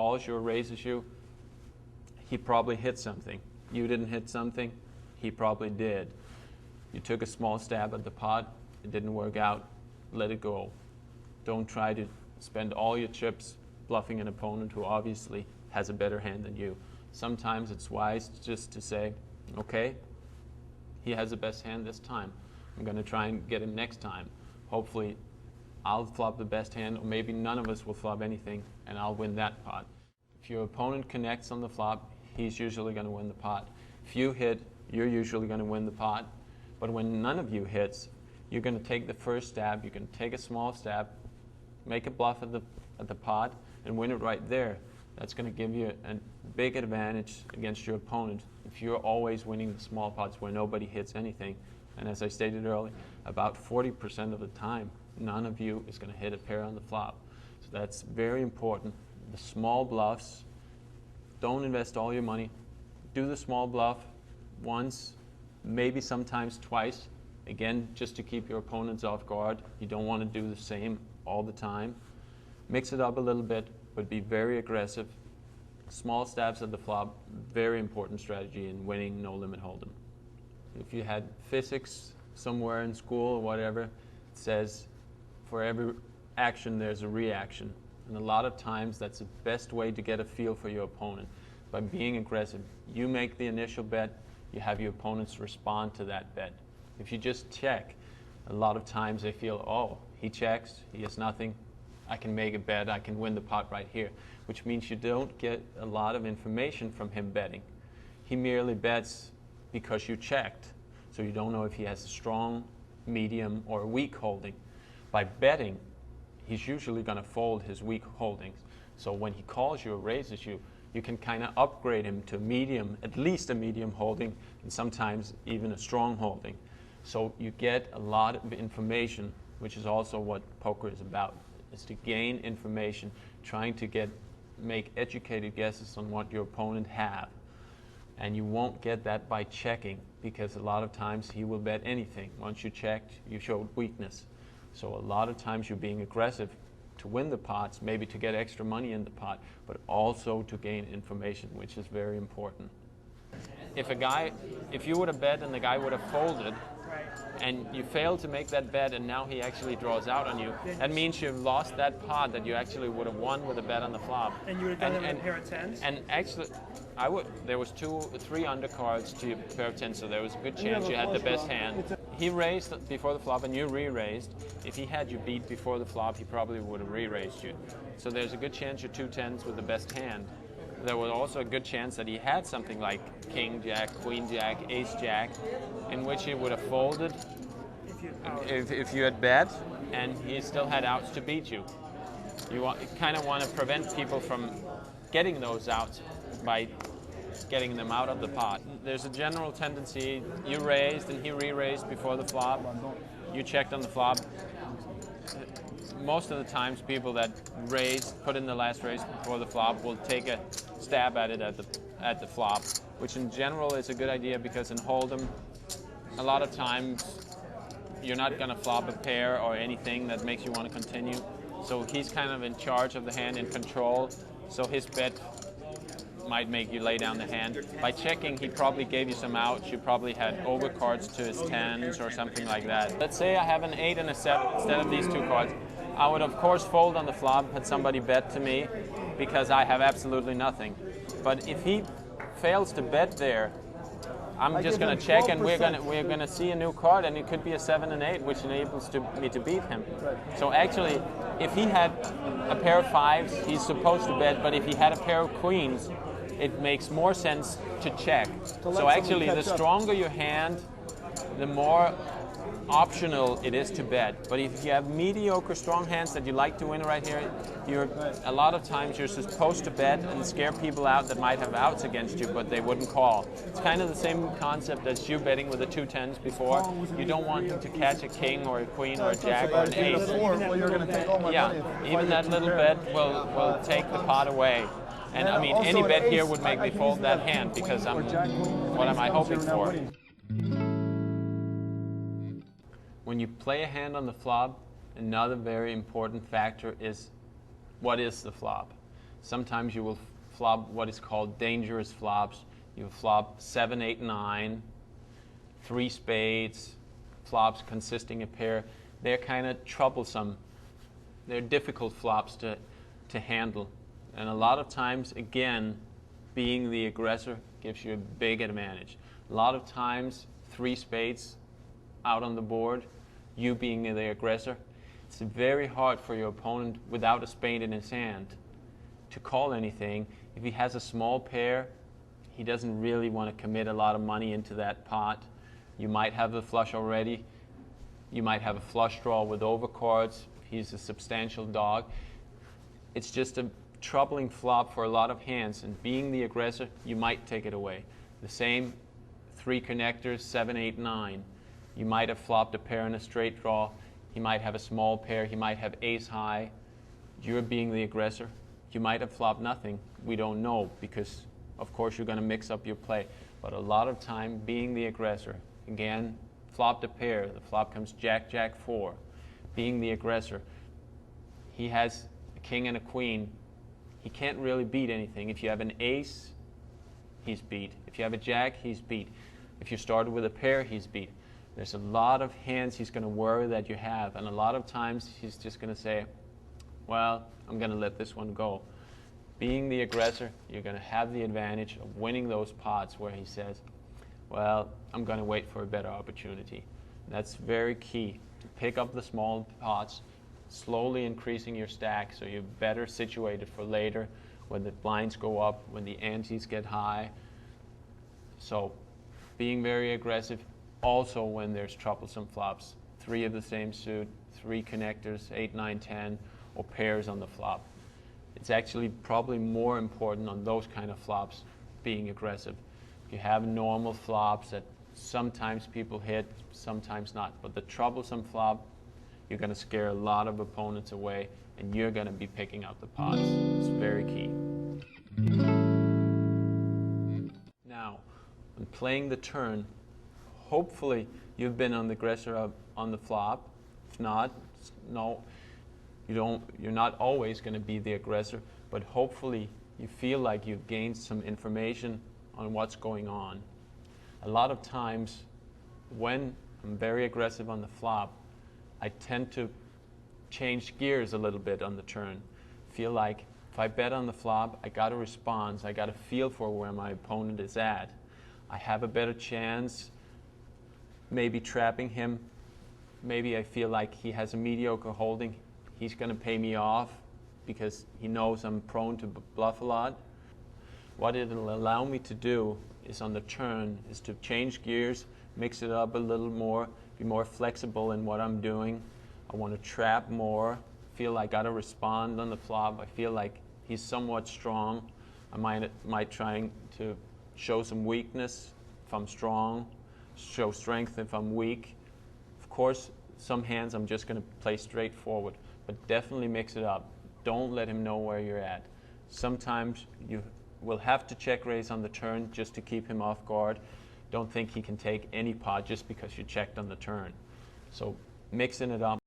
calls you or raises you, he probably hit something. You didn't hit something, he probably did. You took a small stab at the pot, it didn't work out, let it go. Don't try to spend all your chips bluffing an opponent who obviously has a better hand than you. Sometimes it's wise just to say, okay, he has the best hand this time. I'm going to try and get him next time. Hopefully I'll flop the best hand, or maybe none of us will flop anything, and I'll win that pot. If your opponent connects on the flop, he's usually going to win the pot. If you hit, you're usually going to win the pot. But when none of you hits, you're going to take the first stab, you can take a small stab, make a bluff at the pot, and win it right there. That's going to give you a big advantage against your opponent if you're always winning the small pots where nobody hits anything. And as I stated earlier, about 40% of the time, none of you is going to hit a pair on the flop. So that's very important. The small bluffs, don't invest all your money. Do the small bluff once, maybe sometimes twice. Again, just to keep your opponents off guard. You don't want to do the same all the time. Mix it up a little bit, but be very aggressive. Small stabs at the flop, very important strategy in winning no limit hold'em. If you had physics somewhere in school or whatever, it says for every action there's a reaction. And a lot of times that's the best way to get a feel for your opponent, by being aggressive. You make the initial bet, you have your opponents respond to that bet. If you just check, a lot of times they feel, oh, he checks, he has nothing, I can make a bet, I can win the pot right here, which means you don't get a lot of information from him betting. He merely bets because you checked, so you don't know if he has a strong, medium, or weak holding. By betting, he's usually going to fold his weak holdings. So when he calls you or raises you, you can kind of upgrade him to medium, at least a medium holding, and sometimes even a strong holding. So you get a lot of information, which is also what poker is about, is to gain information, trying to make educated guesses on what your opponent have. And you won't get that by checking, because a lot of times he will bet anything. Once you checked, you showed weakness. So a lot of times you're being aggressive to win the pots, maybe to get extra money in the pot, but also to gain information, which is very important. If you would have bet and the guy would have folded, and you failed to make that bet and now he actually draws out on you, that means you've lost that pot that you actually would have won with a bet on the flop. And you would have done it with a pair of tens? And actually, there was 3 undercards to your pair of tens, so there was a good chance you had the best hand. He raised before the flop and you re-raised. If he had you beat before the flop, he probably would have re-raised you. So there's a good chance you're 2 tens with the best hand. There was also a good chance that he had something like king jack, queen jack, ace jack, in which he would have folded if you had bet, and he still had outs to beat you. You kind of want to prevent people from getting those outs by getting them out of the pot. There's a general tendency, you raised and he re-raised before the flop, you checked on the flop. Most of the times people that put in the last raise before the flop will take a stab at it at the flop, which in general is a good idea, because in hold'em, a lot of times you're not going to flop a pair or anything that makes you want to continue. So he's kind of in charge of the hand, in control, so his bet might make you lay down the hand. By checking, he probably gave you some outs. You probably had overcards to his tens or something like that. Let's say I have an 8 and a 7 instead of these 2 cards. I would of course fold on the flop had somebody bet to me, because I have absolutely nothing. But if he fails to bet there, I'm just going to check, and we're going to see a new card, and it could be a 7 and 8, which enables me to beat him. So actually, if he had a pair of 5s, he's supposed to bet, but if he had a pair of queens, it makes more sense to check. So actually, the stronger your hand, the more optional it is to bet. But if you have mediocre strong hands that you like to win right here, a lot of times you're supposed to bet and scare people out that might have outs against you, but they wouldn't call. It's kind of the same concept as you betting with the 2 tens before. You don't want him to catch a king or a queen or a jack or an ace. Yeah, even that little bet will take the pot away. And I mean, any bet here would make me fold that hand, because what am I hoping for? When you play a hand on the flop, another very important factor is, what is the flop? Sometimes you will flop what is called dangerous flops. You will flop 7, 8, 9, 3 spades, flops consisting of pair. They're kind of troublesome. They're difficult flops to handle. And a lot of times, again, being the aggressor gives you a big advantage. A lot of times, 3 spades out on the board, you being the aggressor, it's very hard for your opponent without a spade in his hand to call anything. If he has a small pair, he doesn't really want to commit a lot of money into that pot. You might have the flush already. You might have a flush draw with overcards. He's a substantial dog. It's just a troubling flop for a lot of hands, and being the aggressor, you might take it away. The same 3 connectors, 7, 8, 9. You might have flopped a pair in a straight draw. He might have a small pair. He might have ace high. You're being the aggressor. You might have flopped nothing. We don't know because, of course, you're going to mix up your play. But a lot of time, being the aggressor, again, flopped a pair. The flop comes Jack, Jack, 4. Being the aggressor, he has a king and a queen. He can't really beat anything. If you have an ace, he's beat. If you have a jack, he's beat. If you started with a pair, he's beat. There's a lot of hands he's going to worry that you have, and a lot of times he's just going to say, well, I'm going to let this one go. Being the aggressor, you're going to have the advantage of winning those pots where he says, well, I'm going to wait for a better opportunity. That's very key, to pick up the small pots, slowly increasing your stack so you're better situated for later when the blinds go up, when the antes get high. So being very aggressive also when there's troublesome flops. 3 of the same suit, 3 connectors, 8, 9, 10, or pairs on the flop. It's actually probably more important on those kind of flops being aggressive. You have normal flops that sometimes people hit, sometimes not. But the troublesome flop, you're going to scare a lot of opponents away, and you're going to be picking up the pots. It's very key. Now, when playing the turn, hopefully you've been on the aggressor on the flop. If not, no, you're not always going to be the aggressor, but hopefully you feel like you've gained some information on what's going on. A lot of times when I'm very aggressive on the flop, I tend to change gears a little bit on the turn. Feel like if I bet on the flop, I got a response. I got a feel for where my opponent is at. I have a better chance maybe trapping him. Maybe I feel like he has a mediocre holding. He's going to pay me off because he knows I'm prone to bluff a lot. What it'll allow me to do is on the turn is to change gears, mix it up a little more, be more flexible in what I'm doing. I want to trap more, feel like I got to respond on the flop. I feel like he's somewhat strong. I might try to show some weakness if I'm strong, show strength if I'm weak. Of course, some hands I'm just going to play straight forward, but definitely mix it up. Don't let him know where you're at. Sometimes you will have to check raise on the turn just to keep him off guard. Don't think he can take any pot just because you checked on the turn. So mixing it up